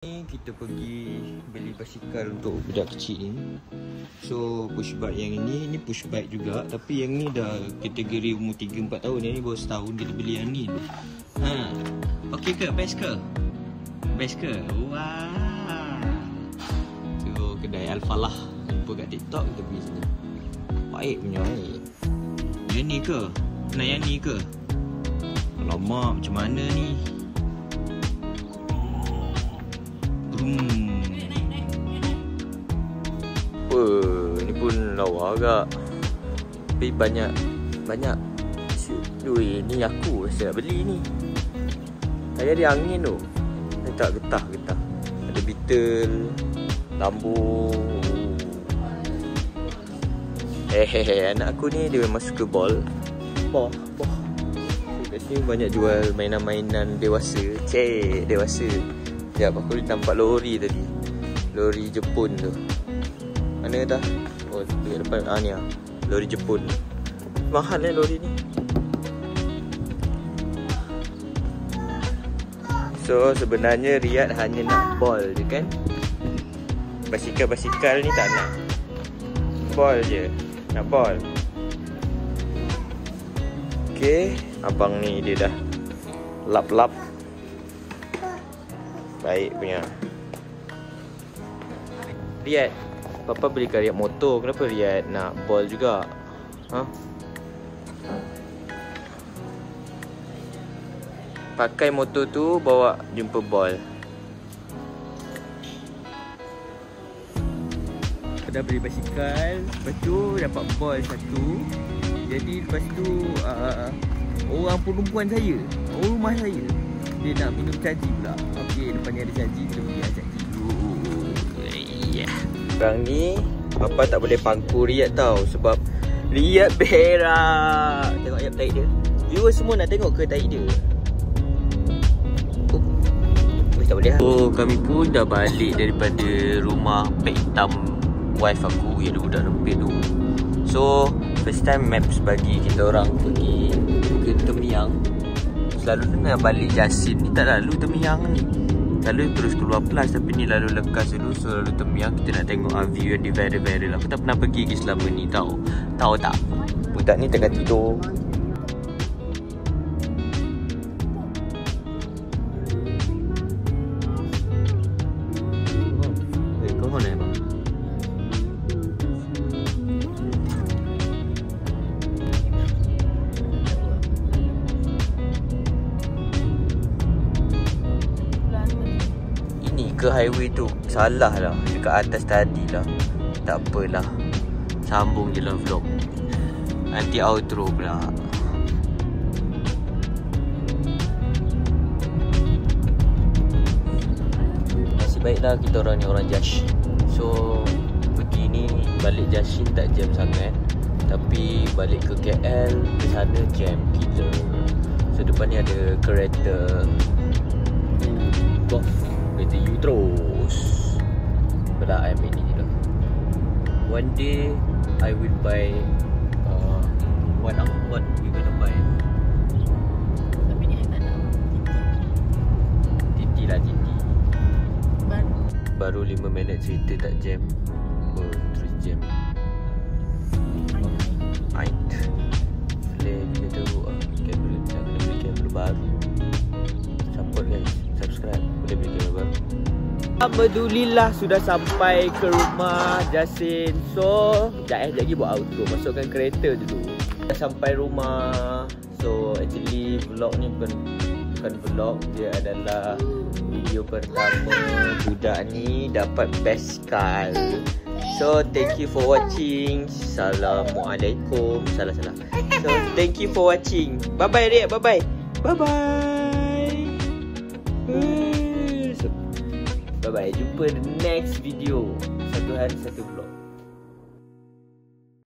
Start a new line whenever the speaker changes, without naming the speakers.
Ni kita pergi beli basikal untuk budak kecil ni. So push bike yang ini push bike juga, tapi yang ni dah kategori umur 3-4 tahun. Yang ni baru setahun kita beli yang ni. Okey ke? Best ke? Best ke? Wah. Tu kedai Al-Falah. Jumpa kat TikTok, kita pergi sini. Baik punya ni. Yang ni ke? Nak yang ni ke? Alamak, macam mana ni? Ni pun lawa agak. Tapi banyak duit ni aku rasa nak beli ni. Saya ada angin tu. Dia tak getah. Ada Beetle, Lambo. Anak aku ni dia memang suka ball. Boh. Kat sini banyak jual mainan-mainan dewasa. Dewasa. Sekejap, aku nampak lori tadi. Lori Jepun tu. Mana dah? Oh, dekat depan. Ni lah. Lori Jepun. Mahal lori ni. So, sebenarnya Riyad hanya nak ball je kan? Basikal-basikal ni tak nak. Ball je. Nak ball. Okay. Abang ni dia dah lap-lap. Baik punya. Riyad, Papa belikan Riyad motor. Kenapa Riyad nak ball juga? Pakai motor tu bawa jumpa ball. Dah beli basikal, lepas tu dapat ball satu. Jadi lepas tu orang perempuan saya, orang rumah saya, dia nak minum caji pula. Okey, depan ni ada caji, kita pergi caji dulu. Sekarang ni Papa tak boleh pangku Riyad tau, sebab Riyad berak. Tengok ayam tahi dia. Viewers semua nak tengok ke tahi dia? Tak boleh. Kami pun dah balik daripada rumah Pek Hitam wife aku yang ada budak rempit tu. So first time Maps bagi kita orang pergi ke Temiang. Selalu nak balik Jasin ni tak lalu Temiang ni. Selalu terus keluar Plus, tapi ni lalu lekas dulu. So lalu Temiang, kita nak tengok view yang di viral-viral. Aku tak pernah pergi selama ni tau. Tahu tak? Budak ni tengah tidur. Kau mana bang? Ke highway tu salah lah, dekat atas tadi lah. Tak apalah, sambung je lah vlog. Nanti outro pula. Nasib baiklah kita orang ni orang Jashin. So pergi ni balik Jashin tak jam sangat, tapi balik ke KL ke sana jam gila. So depan ni ada kereta golf. Kereta U terus. Pada I main ni je lah. One day I will buy what we gonna buy.
Tapi ni I tak nak.
Titi lah Titi. Baru 5 minit cerita tak jam. Terus jam. Bila teruk lah kamera. Nak kena beli kamera baru. Support guys, subscribe. Boleh beli kamera baru. Alhamdulillah sudah sampai ke rumah Jasin. So sekejap lagi buat outro. Masukkan kereta dulu. Dah sampai rumah. So actually vlog ni bukan vlog, dia adalah video pertama budak ni dapat basikal. So thank you for watching. Assalamualaikum. Salah. So thank you for watching. Bye bye Riyad. Bye bye. Jumpa the next video. Satu hari satu vlog.